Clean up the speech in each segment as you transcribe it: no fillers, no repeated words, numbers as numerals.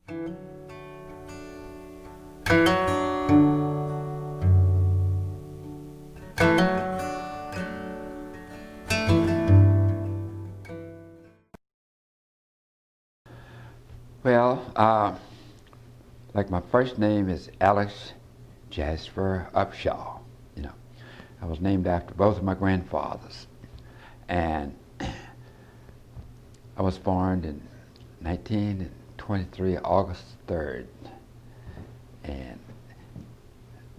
Well, like my first name is Alex Jasper Upshaw. You know, I was named after both of my grandfathers, and I was born in 1923, August 3rd, and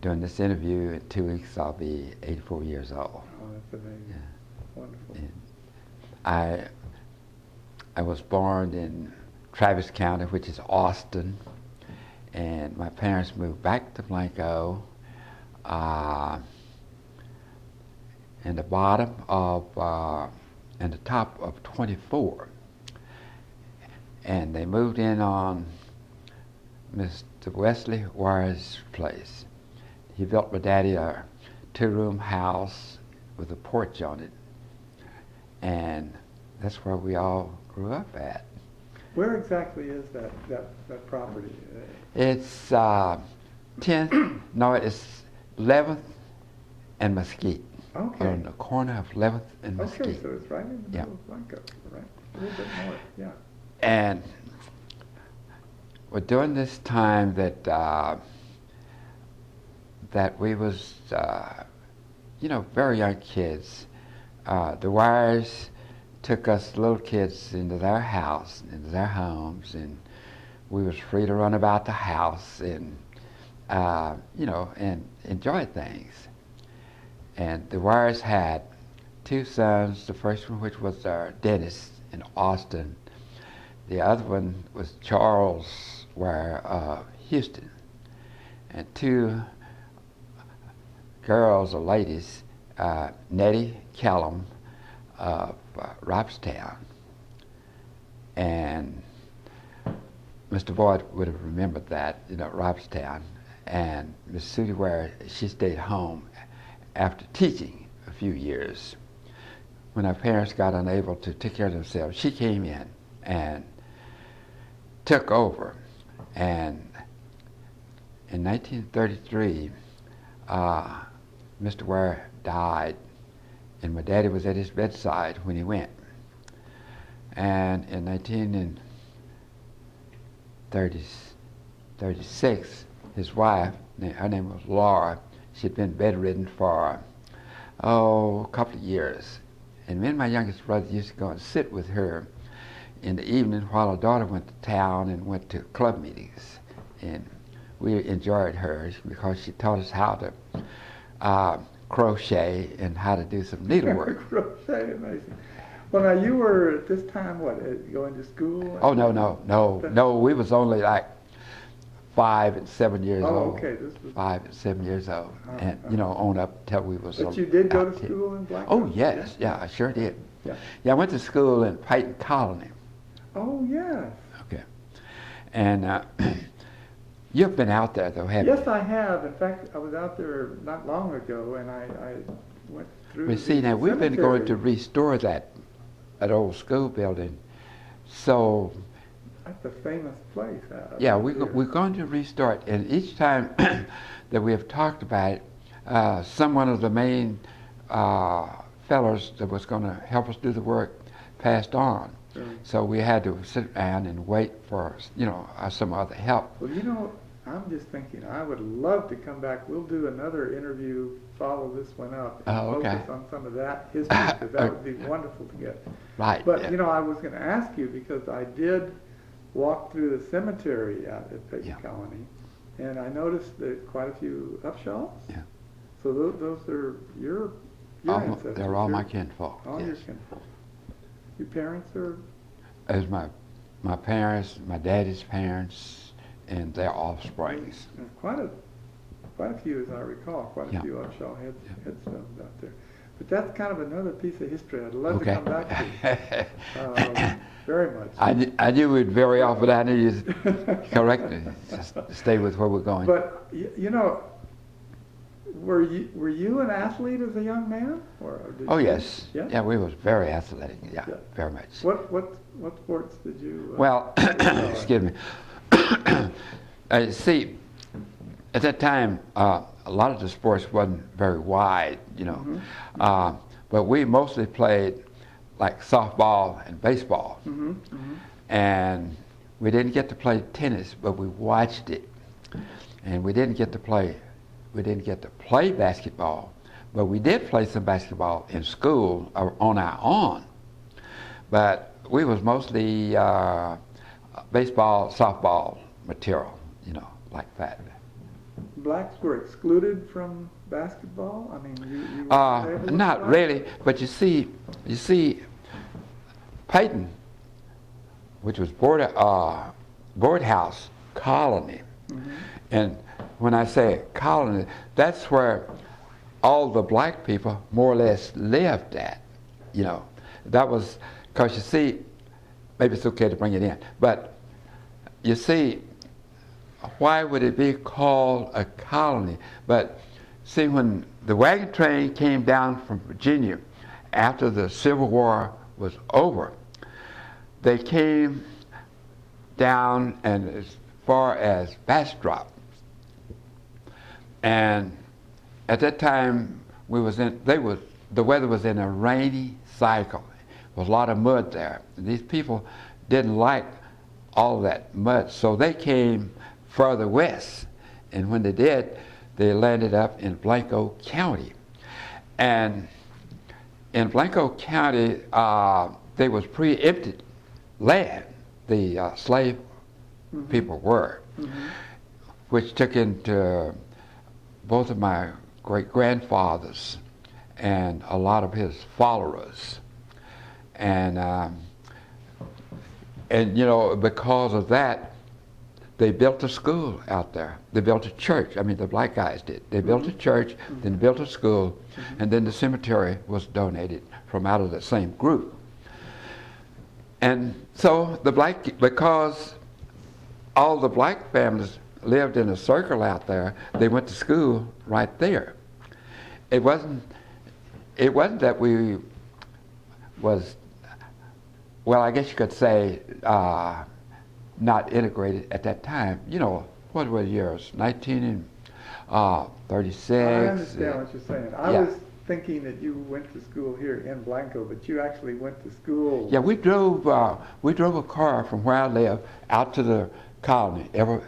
during this interview in 2 weeks I'll be 84 years old. Oh, that's amazing. Yeah. Wonderful. And I was born in Travis County, which is Austin, and my parents moved back to Blanco in the bottom of and the top of 24, and they moved in on Mr. Wesley Wire's place. He built my daddy a 2-room house with a porch on it, and that's where we all grew up at. Where exactly is that property? It's 10th, no, it's 11th and Mesquite. Okay. On the corner of 11th and Mesquite. Okay, so it's right in the middle of Blanco, right? A little bit north, yeah. And well, during this time that we was, you know, very young kids, the Wires took us little kids into their house, into their homes, and we was free to run about the house and, you know, and enjoy things. And the Wires had 2 sons, the first one which was Dennis in Austin. The other one was Charles Wire of Houston. And 2 girls or ladies, Nettie Callum of Robstown. And Mr. Boyd would have remembered that, you know, Robstown. And Miss Sudie Ware, she stayed home after teaching a few years. When our parents got unable to take care of themselves, she came in and took over. And in 1933, Mr. Ware died, and my daddy was at his bedside when he went. And in 1936, his wife, her name was Laura, she'd been bedridden for, a couple of years. And me and my youngest brother used to go and sit with her in the evening while our daughter went to town and went to club meetings. And we enjoyed her because she taught us how to crochet and how to do some needlework. Crochet, amazing. Well, now you were at this time, what, going to school? Oh, no, we was only like 5 and 7 years old. Oh, okay. This was 5 and 7 years old, and you know, on up till we was. But you did go to school in Blanco? Oh yes, yeah, I sure did. Yeah. Yeah, I went to school in Peyton Colony. Oh yes. Okay, and you've been out there though, haven't you? Yes, I have. In fact, I was out there not long ago, and I went through. We see now we've been going to restore that old school building, so. That's a famous place. Yeah, we're going to restart, and each time that we have talked about it, someone of the main fellows that was going to help us do the work passed on. Sure. So we had to sit around and wait for, you know, some other help. Well, you know, I'm just thinking I would love to come back. We'll do another interview, follow this one up, and focus on some of that history, because that would be wonderful to get. Right. But, yeah. you know, I was going to ask you, because I did walk through the cemetery out at Peyton Colony, and I noticed that quite a few Upshaws. Yeah. So those are your ancestors. They're all my kinfolk. All yes. your kinfolk. Your parents are? As my parents, my daddy's parents, and their offsprings. There's quite a few, as I recall, quite a few Upshaw headstones out there. But that's kind of another piece of history I'd love to come back to. Very much. I knew we'd very often. I knew you'd correct me. Just stay with where we're going. But you know, were you an athlete as a young man? Or yes. Yeah? Yeah, we was very athletic. Yeah, very much. What sports did you? Well, excuse me. See, at that time, a lot of the sports wasn't very wide, but we mostly played like softball and baseball. And we didn't get to play tennis, but we watched it. And we didn't get to play basketball, but we did play some basketball in school on our own. But we was mostly baseball, softball material, like that. Blacks were excluded from basketball? I mean, you not really, but you see, Peyton, which was boardhouse colony, and when I say colony, that's where all the black people more or less lived at. That was because you see, maybe it's okay to bring it in, but you see, why would it be called a colony? But see, when the wagon train came down from Virginia after the Civil War was over, they came down and as far as Bastrop. And at that time, the weather was in a rainy cycle. There was a lot of mud there. And these people didn't like all that mud, so they came further west. And when they did, they landed up in Blanco County. And in Blanco County, there was preempted land, the slave people were, which took into both of my great-grandfathers and a lot of his followers. And because of that, they built a school out there. They built a church. I mean, the black guys did. They built a church, then they built a school, and then the cemetery was donated from out of the same group. And so because all the black families lived in a circle out there, they went to school right there. It wasn't that we was, well, I guess you could say, not integrated at that time. What were the years? 1936. I understand what you're saying. I was thinking that you went to school here in Blanco, but you actually went to school. Yeah, we drove a car from where I live out to the colony every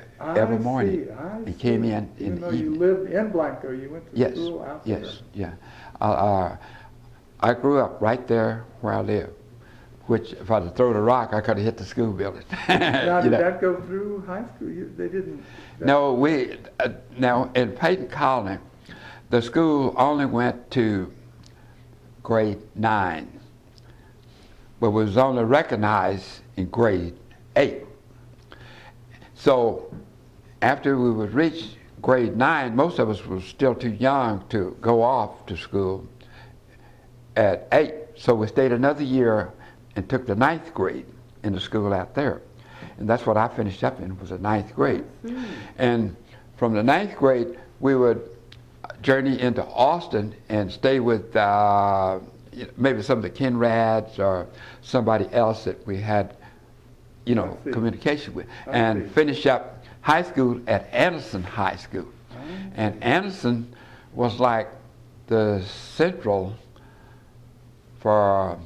morning. And came in the evening. You lived in Blanco, you went to school out there. Yes. I grew up right there where I live, which if I'd have thrown a rock, I could have hit the school building. Now, did that go through high school? They didn't? No, now in Peyton Colony, the school only went to grade 9, but was only recognized in grade 8. So after we would reach grade 9, most of us were still too young to go off to school at 8. So we stayed another year and took the 9th grade in the school out there. And that's what I finished up in, was the 9th grade. And from the 9th grade, we would journey into Austin and stay with maybe some of the Kinrads or somebody else that we had, communication with, and finish up high school at Anderson High School. And Anderson was like the central for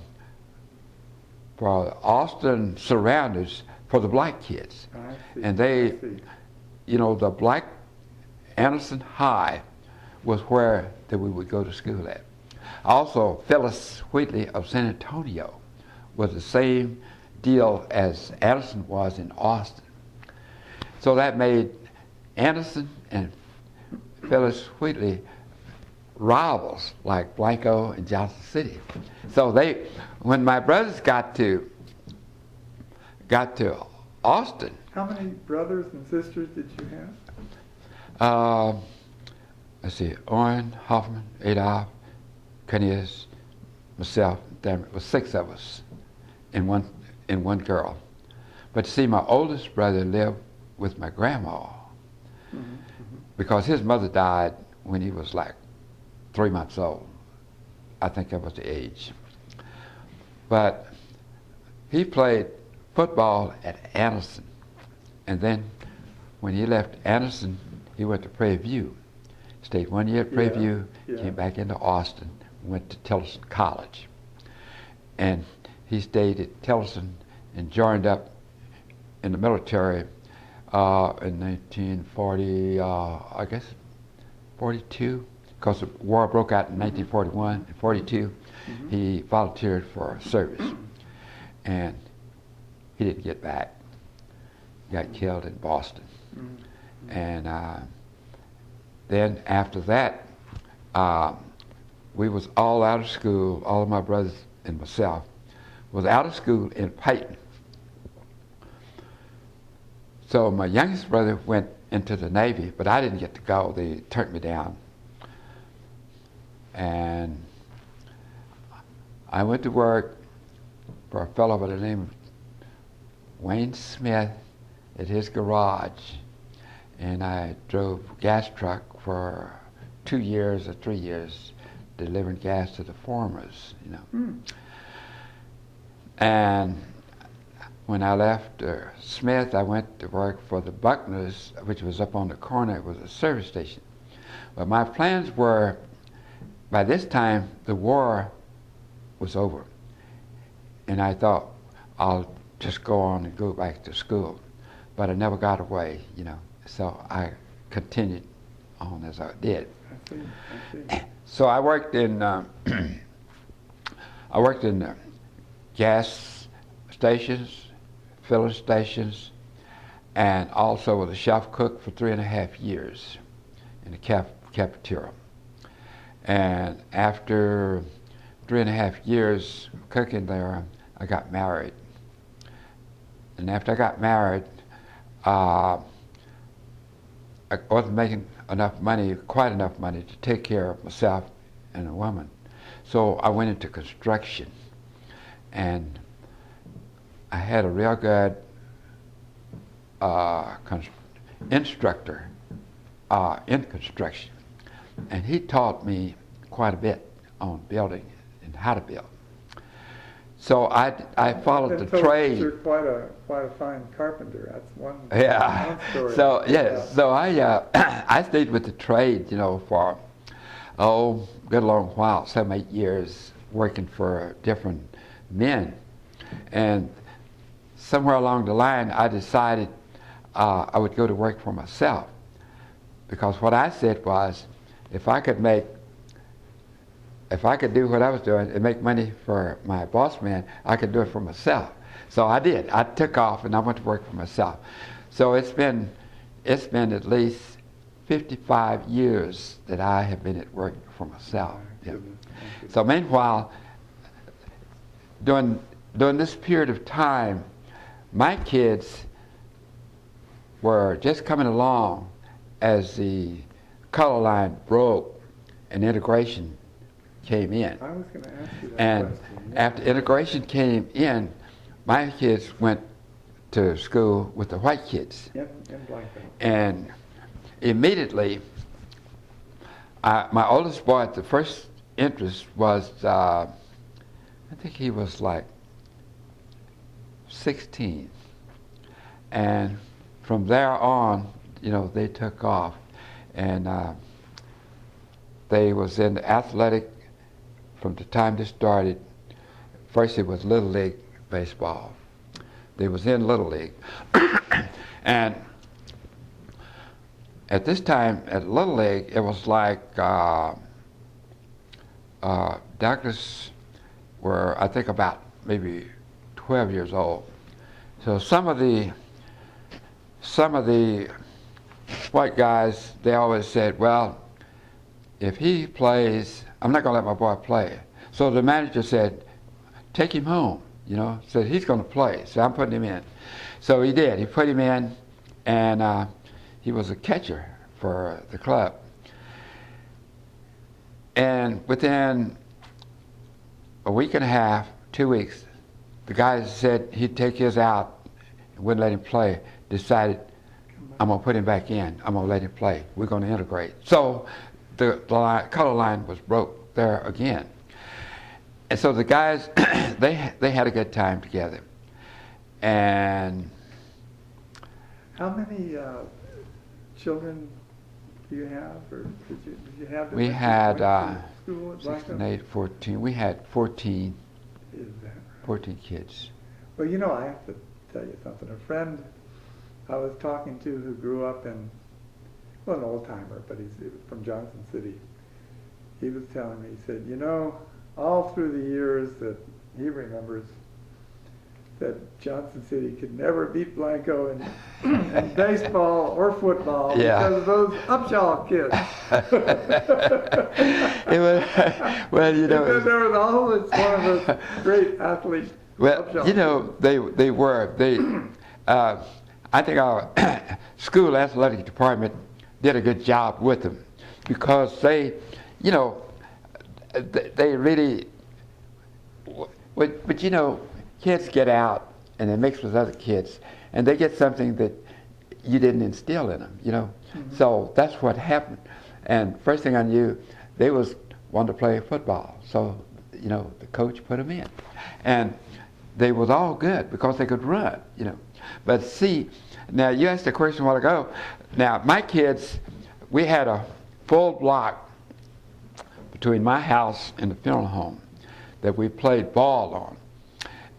Austin surroundings for the black kids. And they, the black Anderson High was where that we would go to school at. Also, Phyllis Wheatley of San Antonio was the same deal as Anderson was in Austin. So that made Anderson and Phyllis Wheatley rivals like Blanco and Johnson City. So when my brothers got to Austin. How many brothers and sisters did you have? Let's see, Oren, Hoffman, Adolph, Kenias, myself, there was 6 of us and one girl. But see, my oldest brother lived with my grandma because his mother died when he was like 3 months old. I think that was the age. But he played football at Anderson, And then when he left Anderson, he went to Prairie View. Stayed 1 year at Prairie View, came back into Austin, went to Tilson College. And he stayed at Tilson and joined up in the military in 1940, I guess 42, because the war broke out in 1941 and 42. He volunteered for service, and he didn't get back. He got killed in Boston. And then after that, we was all out of school. All of my brothers and myself was out of school in Peyton. So my youngest brother went into the Navy, but I didn't get to go. They turned me down. And I went to work for a fellow by the name of Wayne Smith at his garage. And I drove a gas truck for 2 years or 3 years, delivering gas to the farmers, you know. And when I left Smith, I went to work for the Buckners, which was up on the corner. It was a service station. But my plans were, by this time, the war was over. And I thought, I'll just go on and go back to school. But I never got away, you know. So I continued on as I did. I see. So I worked in gas stations, filling stations, and also was a chef cook for 3.5 years in the cafeteria. And after 3.5 years cooking there, I got married. And after I got married, I wasn't making enough money, quite enough money to take care of myself and a woman. So I went into construction, and I had a real good instructor in construction, and he taught me quite a bit on building and how to build. So I followed the trade. You're quite a fine carpenter. That's one. Yeah. One story. So yes. So I stayed with the trade, you know, for good long while, 7, 8 years, working for different men, and somewhere along the line, I decided I would go to work for myself, because what I said was, if I could do what I was doing and make money for my boss man, I could do it for myself. So I did. I took off and I went to work for myself. So it's been at least 55 years that I have been at work for myself. Yeah. So meanwhile, during this period of time, my kids were just coming along as the color line broke and integration came in. I was going to ask you that and question. After integration came in, my kids went to school with the white kids. Yep, in Blanco. And immediately, my oldest boy at the first interest was, I think he was like 16. And from there on, you know, they took off. And they was in athletic from the time they started. First it was Little League baseball. They was in Little League. And at this time at Little League, it was like doctors were, I think, about maybe 12 years old. So some of the white guys, they always said, well, if he plays, I'm not going to let my boy play. So the manager said, take him home, you know, said he's going to play, so I'm putting him in. So he did. He put him in, and he was a catcher for the club. And within a week and a half, 2 weeks, the guys said he'd take his out and wouldn't let him play, decided, I'm going to put him back in. I'm going to let him play. We're going to integrate. So the color line was broke there again. And so the guys, they had a good time together. And How many children do you have, or did you have? We had school at 6 Blanco? and 8, 14. We had 14, Is that right? 14 kids. Well, you know, I have to tell you something. A friend I was talking to who grew up in, well, an old timer, but he's from Johnson City. He was telling me, he said, you know, all through the years that he remembers, that Johnson City could never beat Blanco in baseball or football because of those Upshaw kids. It was, well, you know. There was always one of those great athletes. Well, Upshaw you know, they were. I think our school athletic department did a good job with them because they, you know, they really, but you know, kids get out and they mix with other kids and they get something that you didn't instill in them, you know. Mm-hmm. So that's what happened. And first thing I knew, they was wanting to play football. So, you know, the coach put them in. And they was all good because they could run, you know. But see, now you asked a question a while ago. Now, my kids, we had a full block between my house and the funeral home that we played ball on.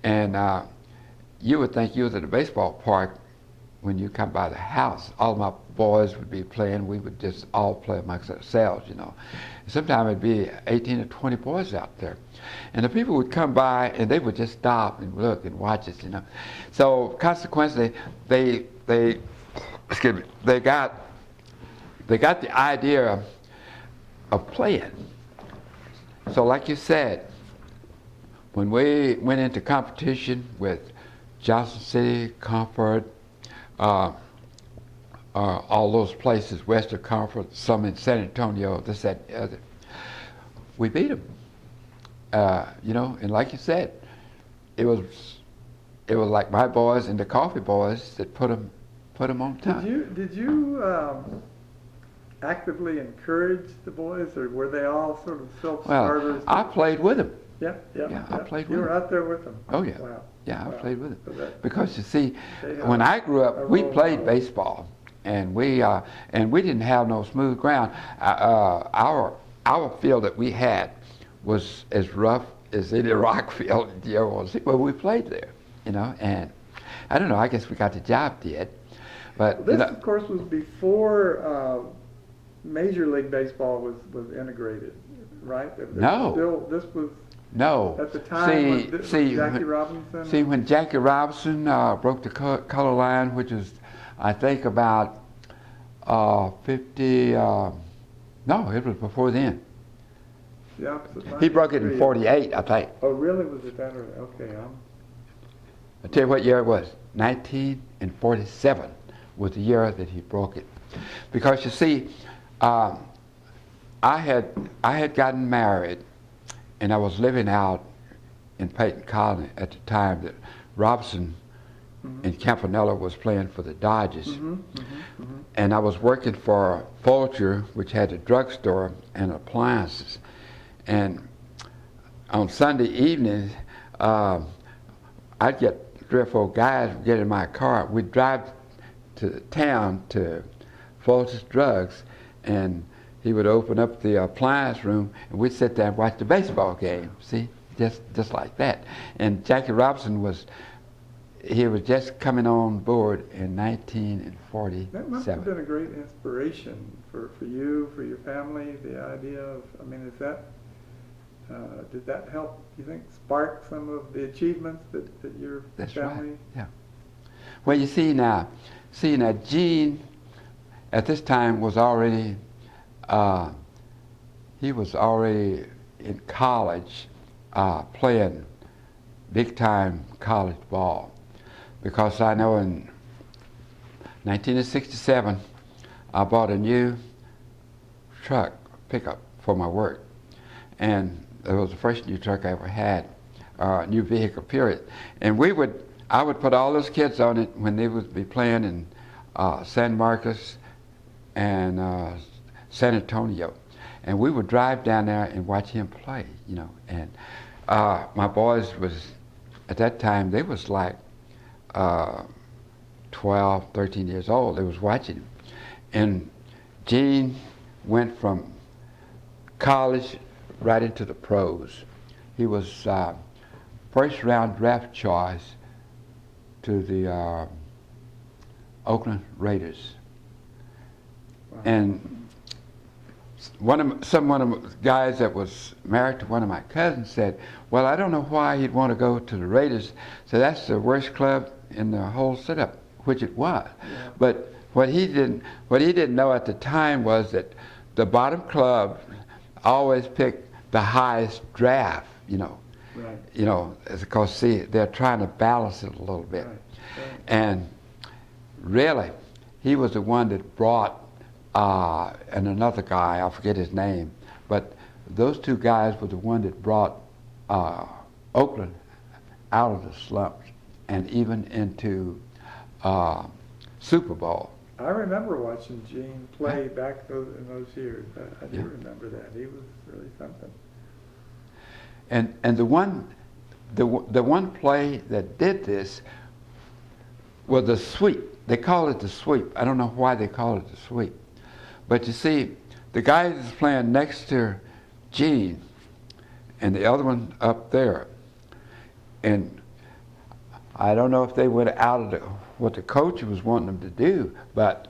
And you would think you was at a baseball park when you come by the house. All my boys would be playing. We would just all play amongst ourselves, you know. Sometimes it'd be 18 or 20 boys out there. And the people would come by and they would just stop and look and watch us, you know. So consequently, they got the idea of playing. So like you said, when we went into competition with Johnson City, Comfort, all those places, Western Comfort, some in San Antonio, this, that, the other, we beat them. You know, and like you said, it was like my boys and the Coffee boys that put them on top. Did you actively encourage the boys, or were they all sort of self-starters? Well, I played with them. Yeah, I played with them. You were out there with them? Oh, yeah. Wow. Yeah, I played with them. So because you see, when I grew up, we played baseball, and we didn't have no smooth ground. Our field that we had was as rough as any rock field you ever want to see. Well, we played there, you know, and I don't know, I guess we got the job did. But this, of course, was before Major League Baseball was integrated, right? No. This was no. At the time, Jackie Robinson? See, when Jackie Robinson broke the color line, which was, I think, about 50, no, it was before then. The opposite line? He broke it in 48, I think. Oh, really? Was it that early? Okay. I'll tell you what year it was. 1947 was the year that he broke it. Because you see, I had gotten married, and I was living out in Peyton Colony at the time that Robinson in Campanella was playing for the Dodgers. And I was working for Folger, which had a drugstore and appliances. And on Sunday evenings, I'd get 3 or 4 guys get in my car. We'd drive to town to Folger's Drugs, and he would open up the appliance room, and we'd sit there and watch the baseball game. See, just like that. And Jackie Robinson was just coming on board in 1947. That must have been a great inspiration for you, for your family. The idea of, I mean, did that help, you think, spark some of the achievements that your That's family? Right. Yeah. Well, you see now, Gene at this time was already. He was already in college playing big-time college ball, because I know in 1967 I bought a new truck, pickup, for my work, and it was the first new truck I ever had, new vehicle period. And I would put all those kids on it when they would be playing in San Marcos and San Antonio, and we would drive down there and watch him play, you know. And my boys was, at that time, they was like 12, 13 years old. They was watching him. And Gene went from college right into the pros. He was first round draft choice to the Oakland Raiders. Wow. And one of the guys that was married to one of my cousins said, well, I don't know why he'd want to go to the Raiders. So that's the worst club in the whole setup, which it was. Yeah. But what he didn't know at the time was that the bottom club always picked the highest draft, you know. Right. You know, because see, they're trying to balance it a little bit. Right. Right. And really, he was the one that brought, and another guy, I forget his name, but those two guys were the one that brought Oakland out of the slumps and even into Super Bowl. I remember watching Gene play back in those years. I do Yeah. remember that. He was really something. And the one play that did this was the sweep. They call it the sweep. I don't know why they call it the sweep. But you see, the guy that's playing next to Gene and the other one up there, and I don't know if they went out of what the coach was wanting them to do, but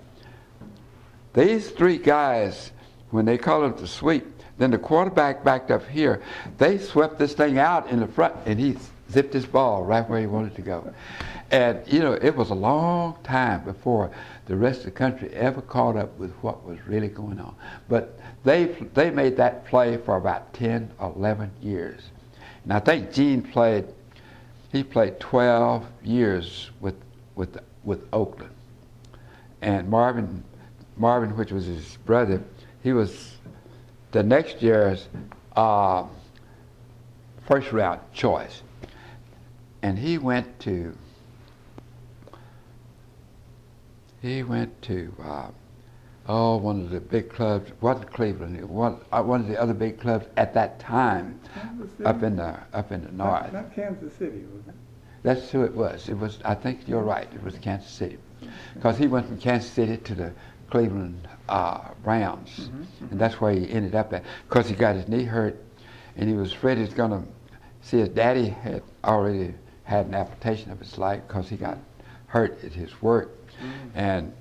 these three guys, when they call it the sweep, then the quarterback backed up here, they swept this thing out in the front, and he zipped his ball right where he wanted to go. And, you know, it was a long time before the rest of the country ever caught up with what was really going on. But they made that play for about 10, 11 years. And I think Gene played 12 years with Oakland. And Marvin, which was his brother, he was the next year's first round choice. And he went to one of the big clubs. It wasn't Cleveland. It was one of the other big clubs at that time, up in the north. Not Kansas City, was it? That's who it was. It was. I think you're right. It was Kansas City, because he went from Kansas City to the Cleveland Browns, Mm-hmm. and that's where he ended up at. Because he got his knee hurt, and he was afraid he was going to see his daddy had already had an amputation of his leg because he got hurt at his work, and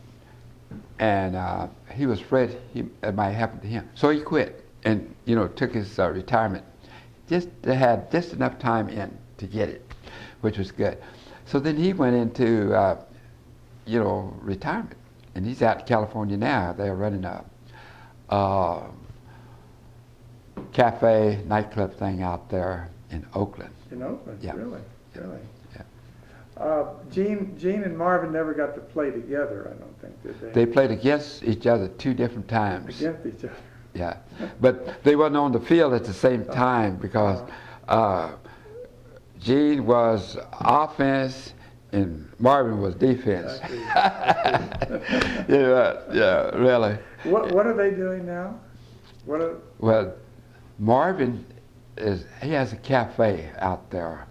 he was afraid it might happen to him. So he quit and, you know, took his retirement. Just had just enough time in to get it, which was good. So then he went into, retirement, and he's out in California now. They're running a cafe, nightclub thing out there in Oakland. In Oakland, Yeah. Really? Really? Yeah. Gene and Marvin never got to play together, I don't think, did they? They played against each other 2 different times. Against each other. Yeah, but they wasn't on the field at the same time because Gene was offense and Marvin was defense. Yeah, really. What are they doing now? Well, Marvin he has a cafe out there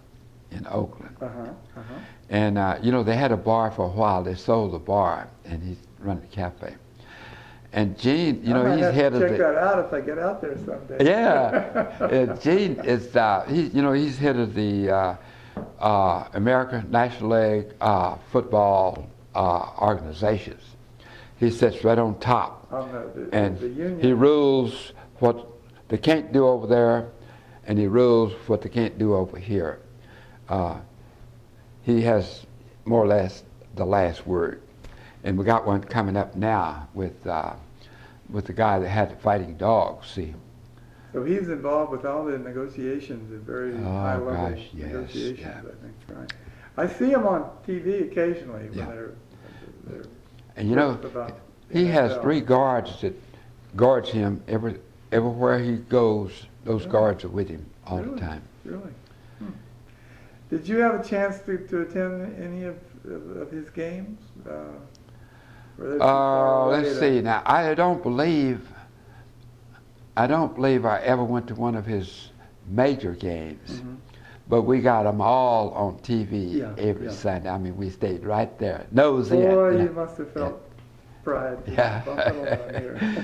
in Oakland. And, they had a bar for a while. They sold the bar, and he's running the cafe. And Gene, I might he's have head to of check that out if I get out there someday. Yeah. Gene is, he's head of the American National League football organizations. He sits right on top. And the union. He rules what they can't do over there, and he rules what they can't do over here. He has more or less the last word. And we got one coming up now with the guy that had the fighting dogs, see. So he's involved with all the negotiations, the very high-level negotiations, yeah. I think, right? I see him on TV occasionally when they're and he has 3 guards that guards him everywhere he goes. Those guards are with him all the time. Really? Did you have a chance to attend any of his games? Let's see. Now, I don't believe I ever went to one of his major games, but we got them all on TV Yeah, every yeah. Sunday. I mean, we stayed right there, nose in. Boy, You you know. must have felt pride. Yeah. Bumping along here.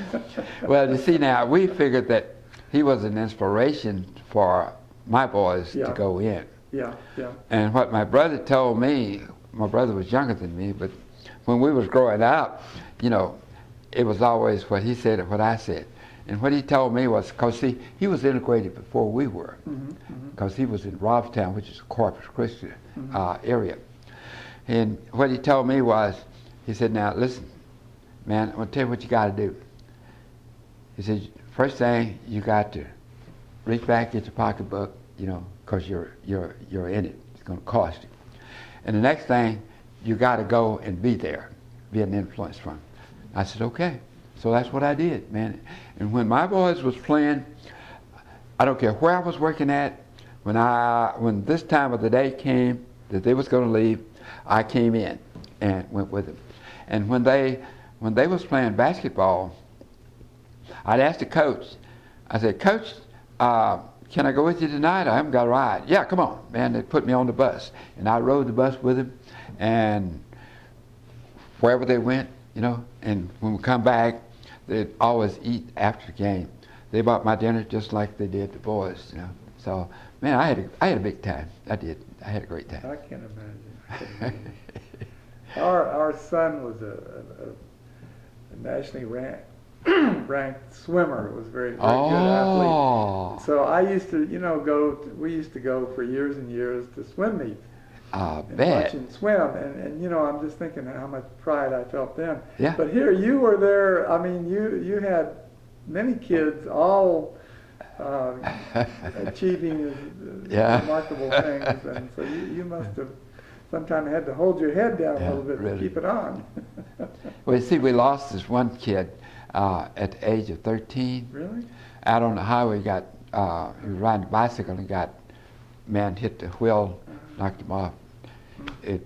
Well, you see now, we figured that he was an inspiration for my boys Yeah. to go in. Yeah, yeah. And what my brother told me, my brother was younger than me, but when we was growing up, you know, it was always what he said and what I said. And what he told me was, because see, he was integrated before we were, because he was in Robstown, which is a Corpus Christi area. And what he told me was, he said, now listen, man, I'm going to tell you what you got to do. He said, first thing, you got to reach back, get your pocketbook, you know, because you're in it. It's going to cost you. And the next thing, you got to go and be there, be an influence from. I said, okay. So that's what I did, man. And when my boys was playing, I don't care where I was working at, when this time of the day came that they was going to leave, I came in and went with them. And when they was playing basketball, I'd ask the coach, I said, Coach, can I go with you tonight? I haven't got a ride. Yeah, come on, man. They put me on the bus. And I rode the bus with them, and wherever they went, you know, and when we come back, they'd always eat after the game. They bought my dinner just like they did the boys, you know. So, man, I had a big time. I did. I had a great time. I can't imagine. Our son was a nationally ranked swimmer. Was very good athlete. So I used to, you know, we used to go for years and years to swim meets. And watch him swim, and you know, I'm just thinking how much pride I felt then. Yeah. But here you were there. I mean, you had many kids all achieving remarkable things, and so you must have sometimes had to hold your head down a little bit to keep it on. Well, you see, we lost this one kid at the age of 13. Really? Out on the highway, he was riding a bicycle and hit the wheel, knocked him off. It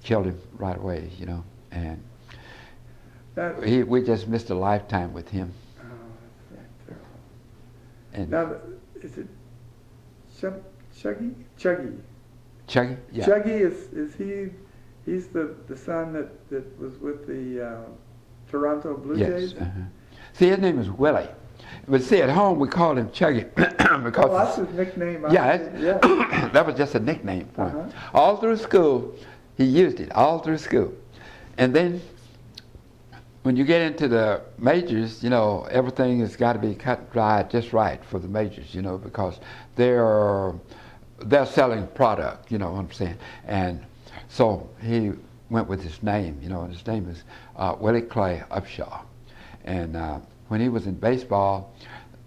killed him right away, you know, and we just missed a lifetime with him. Oh, that's terrible. And now, is it Chuggy? Chuggy. Chuggy? Yeah. Chuggy, he's the son that was with the Toronto Blue Jays? Yes. See, his name is Willie. But see, at home we called him Chuggy because that's his nickname. That was just a nickname for him. All through school, he used it all through school, and then when you get into the majors, you know, everything has got to be cut and dried just right for the majors, you know, because they're selling product, you know what I'm saying, and so he went with his name, you know, and his name is Willie Clay Upshaw, and when he was in baseball,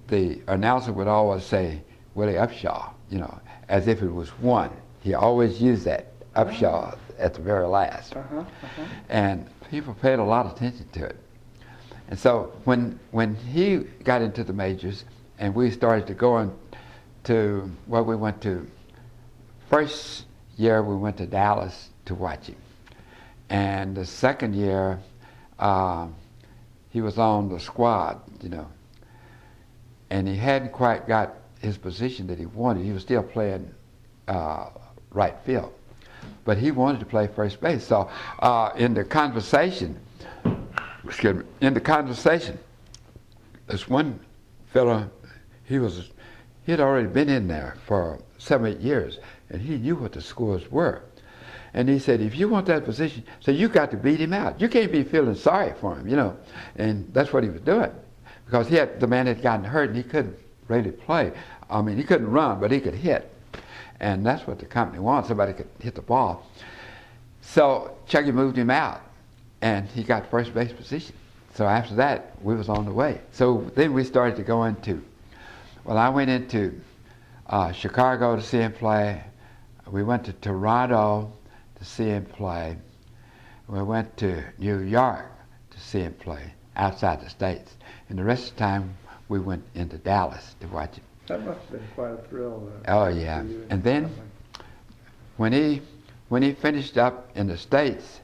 the announcer would always say Willie Upshaw, you know, as if it was one. He always used that Upshaw at the very last. And people paid a lot of attention to it. And so when he got into the majors and we started to go to, well, we went to, first year we went to Dallas to watch him. And the second year, he was on the squad, you know, and he hadn't quite got his position that he wanted. He was still playing right field, but he wanted to play first base. So in the conversation, this one fellow, he had already been in there for 7-8 years, and he knew what the scores were. And he said, if you want that position, so you got to beat him out. You can't be feeling sorry for him, you know. And that's what he was doing. Because the man had gotten hurt and he couldn't really play. I mean, he couldn't run, but he could hit. And that's what the company wanted, somebody could hit the ball. So Chuggy moved him out and he got first base position. So after that, we was on the way. So then we started to go into, well, I went into Chicago to see him play. We went to Toronto to see him play. We went to New York to see him play outside the States. And the rest of the time, we went into Dallas to watch him. That must have been quite a thrill. Oh, yeah. And then when he finished up in the States,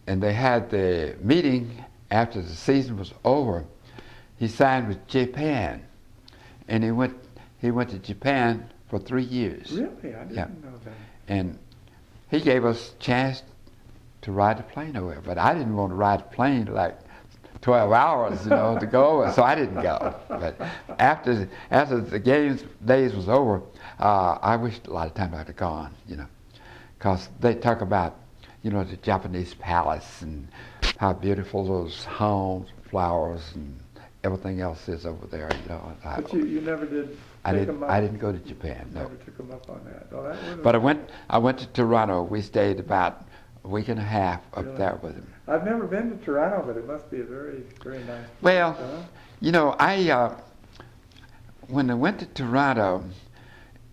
and they had the meeting after the season was over, he signed with Japan. And he went to Japan for 3 years. Really? I didn't know that. And he gave us a chance to ride the plane over, but I didn't want to ride the plane like 12 hours, to go over, so I didn't go. But after the games days was over, I wished a lot of time I'd have gone, because they talk about, the Japanese palace and how beautiful those homes, flowers, and everything else is over there, But you never did I take them up? I didn't go to Japan, no. Never took them up on that. Oh, that would've- But I went to Toronto. We stayed about a week and a half up Really? there with him. I've never been to Toronto, but it must be a very, very nice place. Well, huh? When I went to Toronto,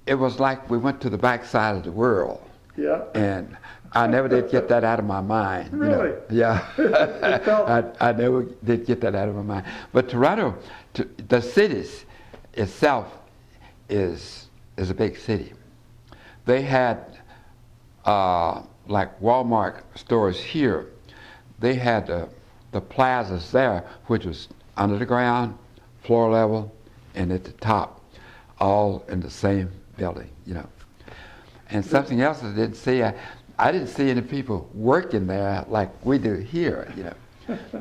it was like we went to the backside of the world. Yeah. And I never did get that out of my mind. Really? Yeah. It felt- I never did get that out of my mind. But Toronto, the cities itself is a big city. They had like Walmart stores here. They had the plazas there, which was under the ground, floor level, and at the top, all in the same building, And something else I didn't see, I didn't see any people working there like we do here,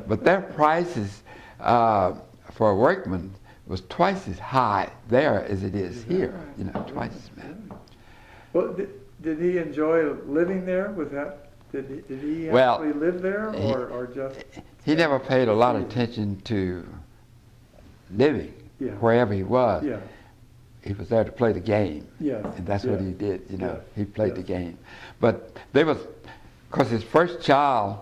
But their prices for a workman was twice as high there as it is here, twice as much. Well, did he enjoy living there? Was that did he Well, actually live there, or just? He never paid a lot of attention to living Yeah. wherever he was. Yeah. He was there to play the game, Yes. and that's what yes, he did. yes, He played yes. the game. But because his first child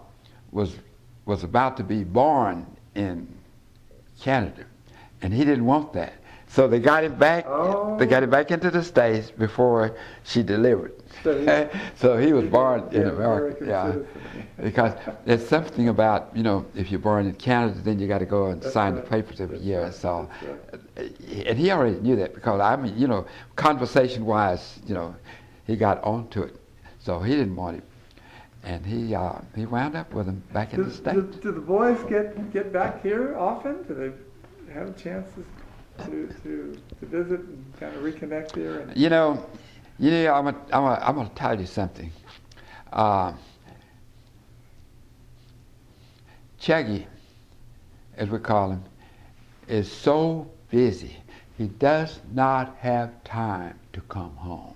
was about to be born in Canada, and he didn't want that. So they got him back. Oh. They got him back into the States before she delivered. So So he was born in Yeah, America. American Yeah, citizen. because there's something about if you're born in Canada, then you got to go and That's sign right. the papers every That's year. right. So, That's and he already knew that because conversation-wise, he got onto it. So he didn't want him, and he wound up with him back in the States. Do the boys get back here often? Do they have chances to visit and kind of reconnect here? And I'm gonna tell you something. Chuggy, as we call him, is so busy. He does not have time to come home.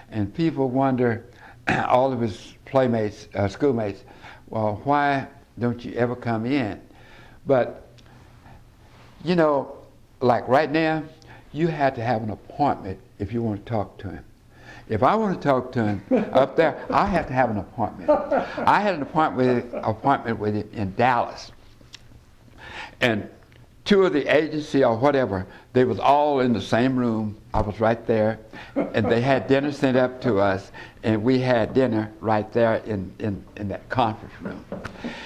And people wonder, all of his playmates, schoolmates, well, why don't you ever come in? But, like right now, you had to have an appointment if you want to talk to him. If I want to talk to him up there, I have to have an appointment. I had an appointment with him in Dallas. And two of the agency or whatever, they was all in the same room. I was right there. And they had dinner sent up to us, and we had dinner right there in that conference room.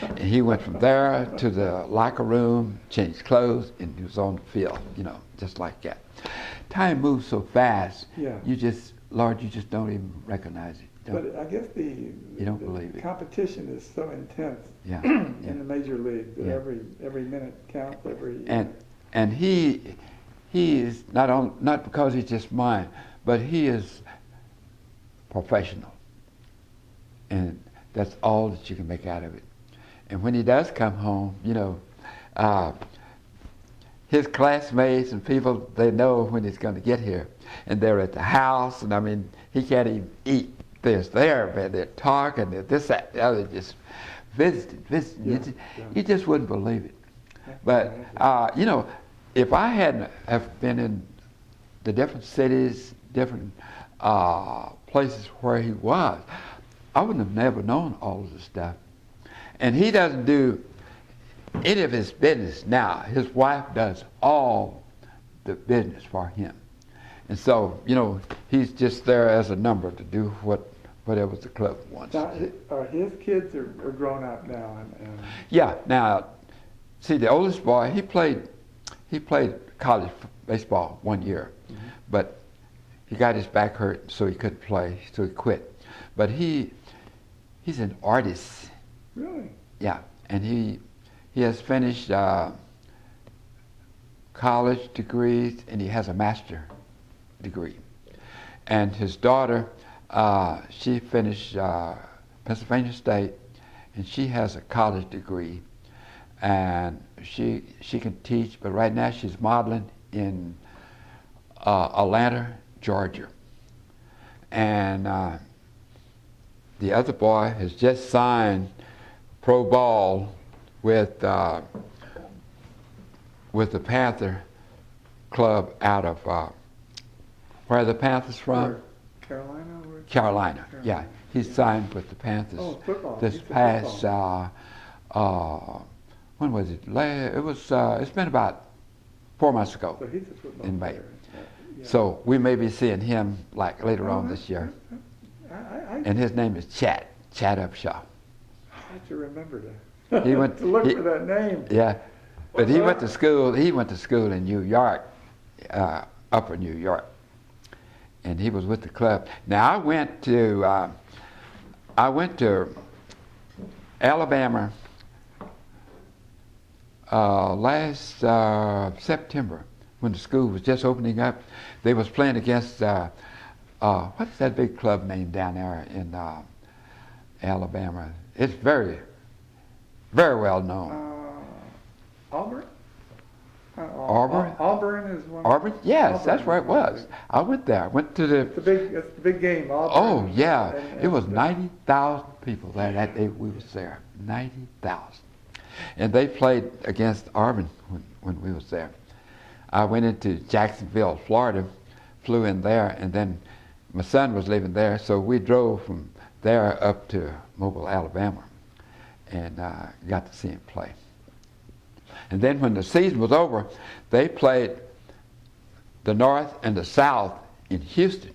And he went from there to the locker room, changed clothes, and he was on the field, just like that. Time moves so fast, Yeah. Lord, you just don't even recognize it. But I guess the believe it. competition is so intense Yeah, in yeah. the major leagues that Yeah. every minute counts. And he is not because he's just mine, but he is professional, and that's all that you can make out of it. And when he does come home, his classmates and people, they know when he's going to get here, and they're at the house, and I mean, he can't even eat this there, man. They're talking, they're this, that, the other, just visiting. Yeah, You just wouldn't believe it. But if I hadn't have been in the different cities, different places where he was, I wouldn't have never known all of this stuff. And he doesn't do any of his business now. His wife does all the business for him. And so, he's just there as a number to do whatever the club wants. Now, his kids are grown up now, and Yeah. Now, see, the oldest boy, he played college baseball 1 year, but he got his back hurt, so he couldn't play, so he quit. But he's an artist. really, Yeah, and he has finished college degrees, and he has a master degree. And his daughter, she finished Pennsylvania State, and she has a college degree, and she can teach. But right now she's modeling in Atlanta, Georgia, and the other boy has just signed pro ball with the Panther Club out of where are the Panthers from? Carolina? Carolina. Yeah, he signed with the Panthers. Oh, football. This past when was it? It was. It's been about 4 months ago. So he's a football in May. player. Yeah. So we may be seeing him like later on this year. And his name is Chad Upshaw. I had to remember that. He went to look for that name. Yeah, but he went to school. He went to school in New York, Upper New York, and he was with the club. Now I went to Alabama last September when the school was just opening up. They was playing against what's that big club name down there in Alabama? It's very, very well known. Auburn? Auburn? Auburn is one. Auburn? Yes, Auburn that's where it was. I went there. I went to the. It's the big game. Auburn. Oh yeah, And it was 90,000 people there that day we was there. 90,000, and they played against Auburn when we was there. I went into Jacksonville, Florida, flew in there, and then my son was living there, so we drove from there up to Mobile, Alabama, and got to see him play. And then when the season was over, they played the North and the South in Houston,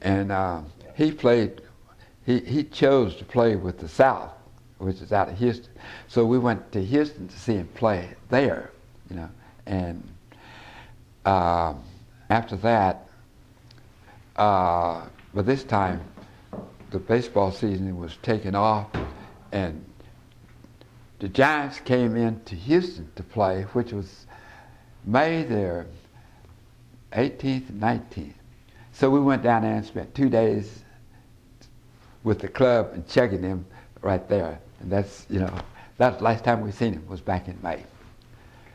and he chose to play with the South, which is out of Houston. So we went to Houston to see him play there, and after that, but this time the baseball season was taking off, and the Giants came into Houston to play, which was May the 18th and 19th. So we went down there and spent 2 days with the club and checking them right there. And that's the last time we seen him was back in May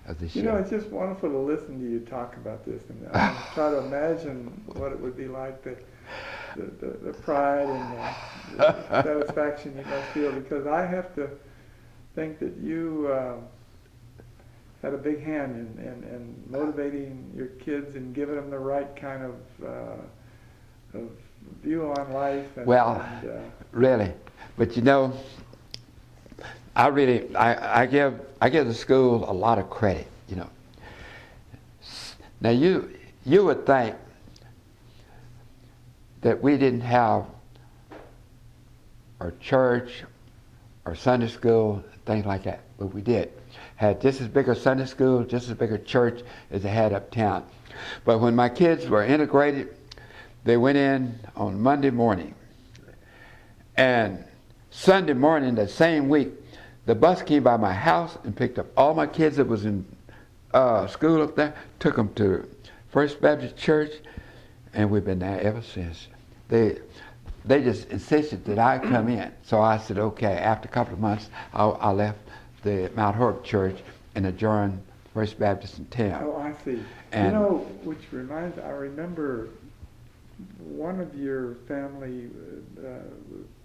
of this year. It's just wonderful to listen to you talk about this, and I try to imagine what it would be like, the pride and the satisfaction you must feel, because I have to think that you had a big hand in motivating your kids and giving them the right kind of view on life. Really, but I give the school a lot of credit. Now you would think that we didn't have our church or Sunday school, things like that, but we did. Had just as big a Sunday school, just as big a church as they had uptown. But when my kids were integrated, they went in on Monday morning. And Sunday morning, that same week, the bus came by my house and picked up all my kids that was in school up there, took them to First Baptist Church, and we've been there ever since. They just insisted that I come in. So I said, okay. After a couple of months, I left the Mount Horeb Church and adjourned First Baptist in town. Oh, I see. And which reminds, I remember one of your family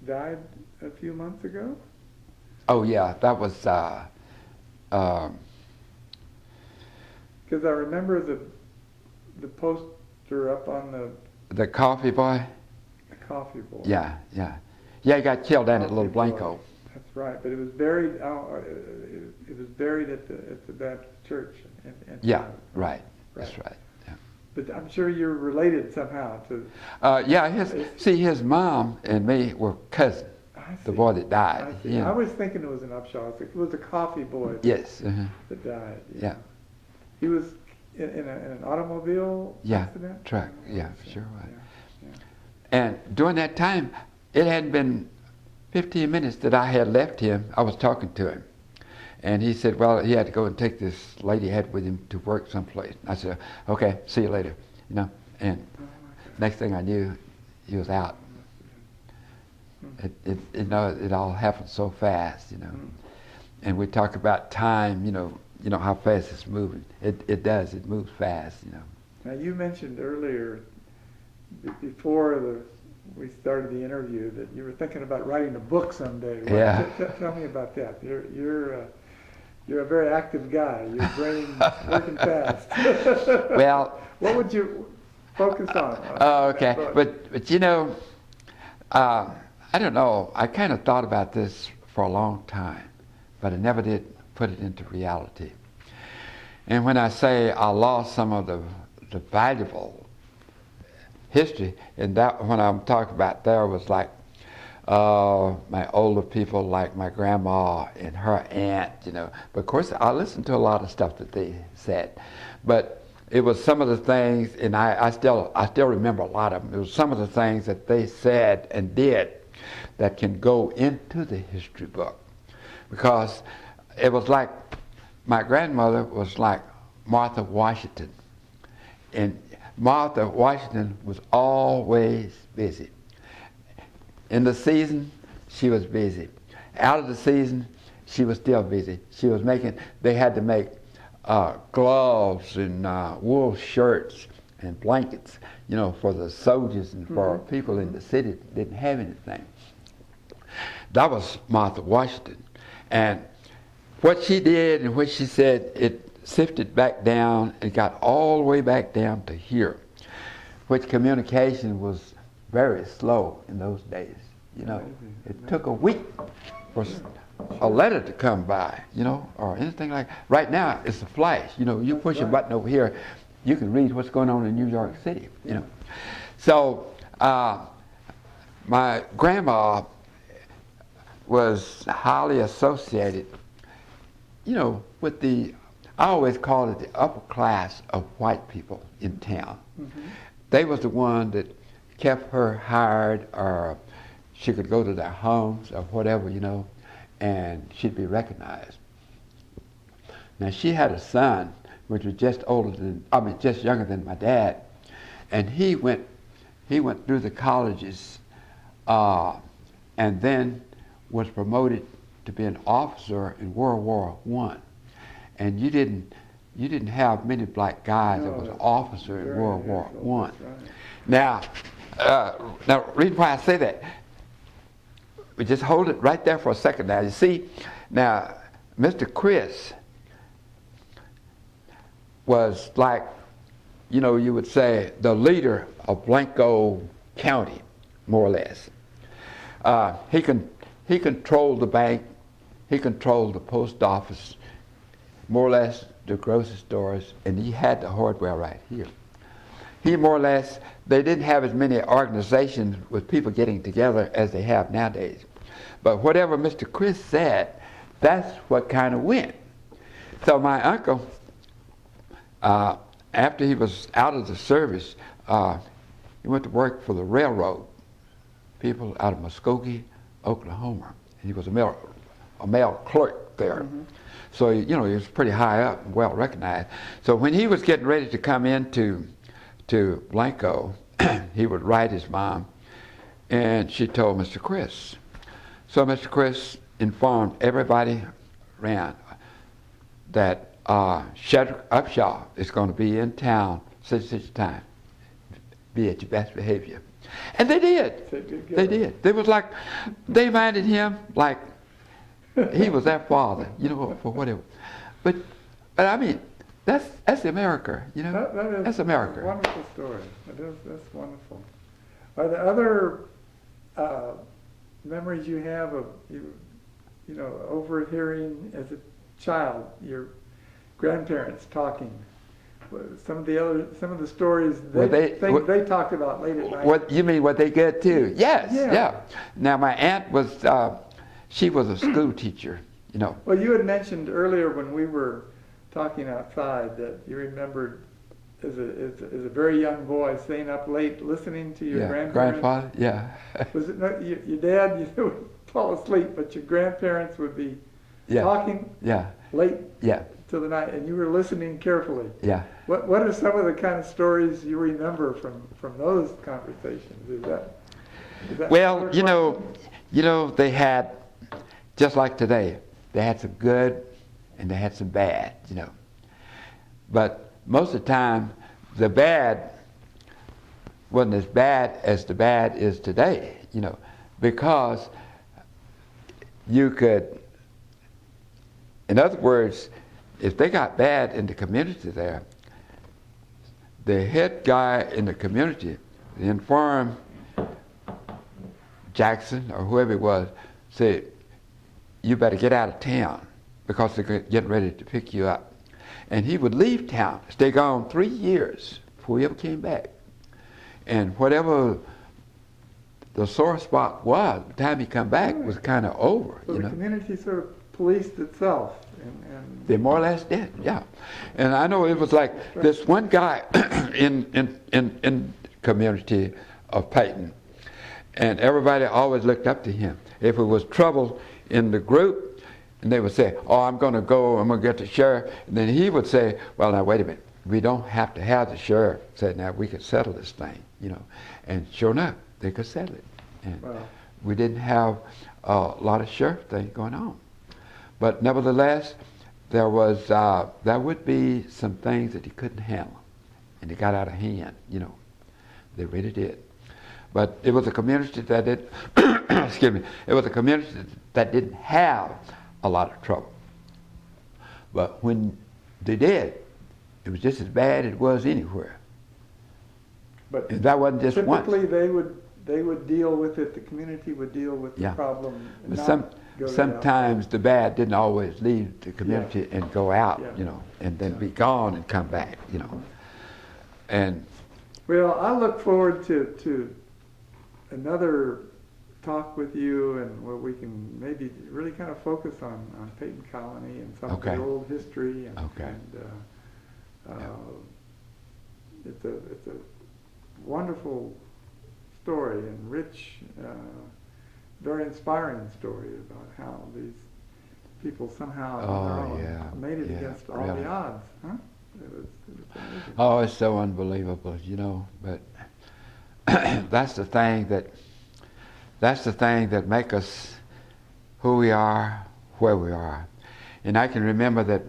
died a few months ago? Oh yeah, that was because I remember the poster up on the coffee boy. The coffee boy. Yeah, he got killed down at Little Blanco. That's right, but it was buried. It was buried at the Baptist church. Yeah, right. That's right. Yeah. But I'm sure you're related somehow to. His mom and me were cousins. The boy that died. I was thinking it was an Upshaw. It was a coffee boy. Yes. That died. Yeah. He was in an automobile accident? Truck. Yeah, sure was. Yeah. And during that time, it hadn't been 15 minutes that I had left him. I was talking to him. And he said, well, he had to go and take this lady he had with him to work someplace. I said, okay, see you later. And next thing I knew, he was out. It all happened so fast, And we talk about time, how fast it's moving. It does. It moves fast, Now you mentioned earlier, before we started the interview, that you were thinking about writing a book someday. Yeah. Tell me about that. You're a very active guy. Your brain's working fast. Well, what would you focus on? Oh, okay. But I don't know. I kind of thought about this for a long time, but I never did put it into reality. And when I say I lost some of the valuable history, and that when I'm talking about there was like my older people, like my grandma and her aunt, But of course, I listened to a lot of stuff that they said, but it was some of the things, and I still remember a lot of them. It was some of the things that they said and did that can go into the history book, because it was like my grandmother was like Martha Washington, and Martha Washington was always busy. In the season, she was busy. Out of the season, she was still busy. They had to make gloves and wool shirts and blankets, for the soldiers and for people in the city that didn't have anything. That was Martha Washington. And what she did and what she said, it sifted back down and got all the way back down to here, which communication was very slow in those days. It took a week for a letter to come by, or anything like that. Right now, it's a flash. You push a button over here, you can read what's going on in New York City, So, my grandma was highly associated, with I always called it the upper class of white people in town. They was the one that kept her hired, or she could go to their homes or whatever, and she'd be recognized. Now she had a son, which was just younger than my dad, and he went through the colleges, and then was promoted to be an officer in World War I. And you didn't have many black guys that was an officer in World War I. Right. Now, reason why I say that, we just hold it right there for a second. Now, you see, now, Mr. Chris was like, you would say, the leader of Blanco County, more or less. He controlled the bank, he controlled the post office, more or less the grocery stores, and he had the hardware right here. He more or less, they didn't have as many organizations with people getting together as they have nowadays. But whatever Mr. Chris said, that's what kind of went. So my uncle, after he was out of the service, he went to work for the railroad, people out of Muskogee, Oklahoma. And he was a mail clerk there. So, he was pretty high up and well recognized. So when he was getting ready to come into Blanco, he would write his mom, and she told Mr. Chris. So Mr. Chris informed everybody around that Upshaw is going to be in town such time. Be at your best behavior. And they did. They did. They was like, they minded him like he was their father, for whatever. But I mean, that's America, that's America. A wonderful story. That's wonderful. Are there other memories you have of overhearing as a child your grandparents talking? Some of the stories they talked about late at night. What you mean? What they get too? Yes, yeah. Now my aunt was she was a school teacher, Well, you had mentioned earlier when we were talking outside that you remembered as a very young boy staying up late listening to your grandfather. Yeah. Was it not your dad? You would fall asleep, but your grandparents would be talking late till the night, and you were listening carefully. Yeah. What are some of the kind of stories you remember from those conversations? Is that Well, a question? they had, just like today, they had some good and they had some bad, But most of the time, the bad wasn't as bad as the bad is today, because you could, in other words, if they got bad in the community there, the head guy in the community, the informed Jackson or whoever it was, said, you better get out of town because they're getting ready to pick you up. And he would leave town, stay gone 3 years before he ever came back. And whatever the sore spot was, by the time he come back, was kind of over. So the community sort of policed itself. And they more or less did, yeah. And I know it was like this one guy in community of Peyton, and everybody always looked up to him. If it was trouble in the group, and they would say, oh, I'm going to get the sheriff. And then he would say, well, now, wait a minute. We don't have to have the sheriff. Say, now, we could settle this thing, And sure enough, they could settle it. And we didn't have a lot of sheriff things going on. But nevertheless, there would be some things that he couldn't handle. And they got out of hand, They really did. But it was a community that did, excuse me, it was a community that didn't have a lot of trouble. But when they did, it was just as bad as it was anywhere. But and that wasn't just once. Typically they would deal with it, the community would deal with the problem. But sometimes the bad didn't always leave the community and go out, and then be gone and come back, And well, I look forward to another talk with you, and where we can maybe really kind of focus on Peyton Colony and some of the old history. And it's a wonderful story and rich, very inspiring story about how these people somehow on their own made it against all the odds. Huh? It was amazing. Oh, it's so unbelievable, But that's the thing that make us who we are, where we are. And I can remember that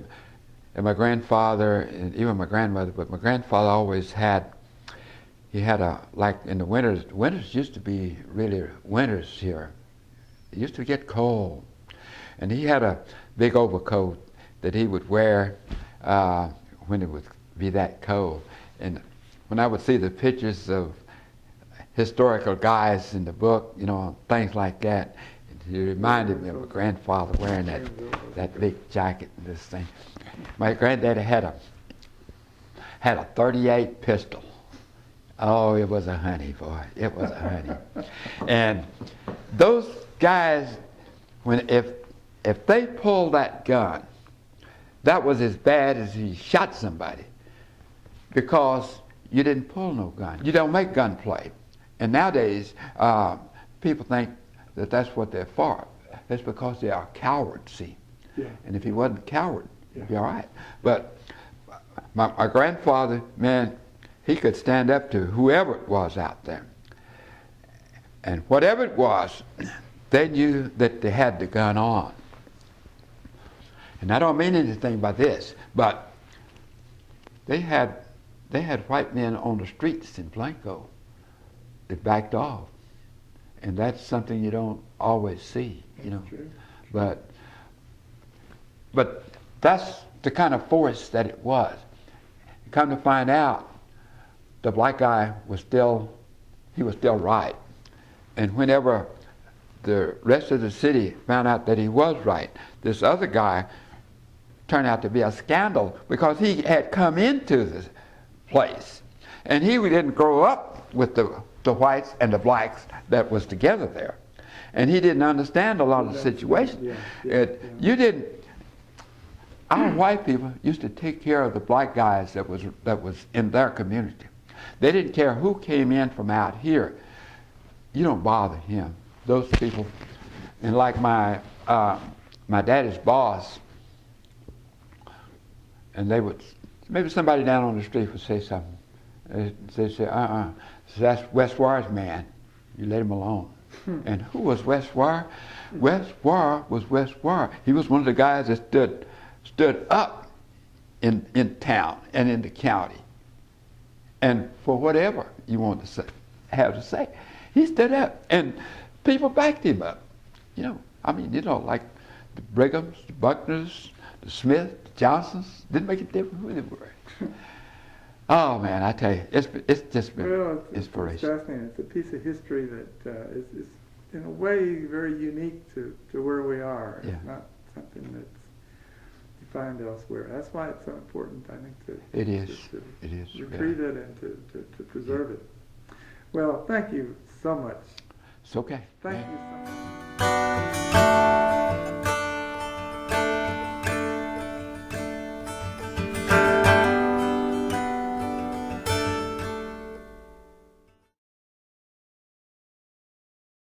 my grandfather and even my grandmother, but my grandfather always had like in the winters used to be really winters here. It used to get cold. And he had a big overcoat that he would wear when it would be that cold. And when I would see the pictures of historical guys in the book, things like that, it reminded me of my grandfather wearing that big jacket and this thing. My granddaddy had a .38 pistol. Oh, it was a honey, boy. It was a honey. And those guys, if they pulled that gun, that was as bad as he shot somebody, because you didn't pull no gun. You don't make gunplay. And nowadays, people think that that's what they're for. That's because they are cowards, see. Yeah. And if he wasn't a coward, he'd be all right. But my grandfather, man, he could stand up to whoever it was out there. And whatever it was, they knew that they had the gun on. And I don't mean anything by this, but they had white men on the streets in Blanco that backed off. And that's something you don't always see, True. But that's the kind of force that it was. Come to find out, the black guy was still right. And whenever the rest of the city found out that he was right, this other guy turned out to be a scandal because he had come into the place. And he didn't grow up with the whites and the blacks that was together there. And he didn't understand a lot of the situation. You didn't. Our white people used to take care of the black guys that was in their community. They didn't care who came in from out here. You don't bother him. Those people, and like my daddy's boss, and they would maybe somebody down on the street would say something. They say, so that's West War's man. You let him alone. And who was West War? West War was West War. He was one of the guys that stood up in town and in the county. And for whatever you want to say, have to say, he stood up, and people backed him up. You know, I mean, you know, like the Brighams, the Buckners, the Smiths, the Johnsons, didn't make a difference who they were. Oh man, I tell you, it's just been inspiration. It's fascinating. It's a piece of history that is in a way very unique to where we are. Yeah. It's not something that's defined elsewhere. That's why it's so important, I think, to It is. to It is. retrieve it and to preserve it. Well, thank you so much. It's okay. Thank you so much.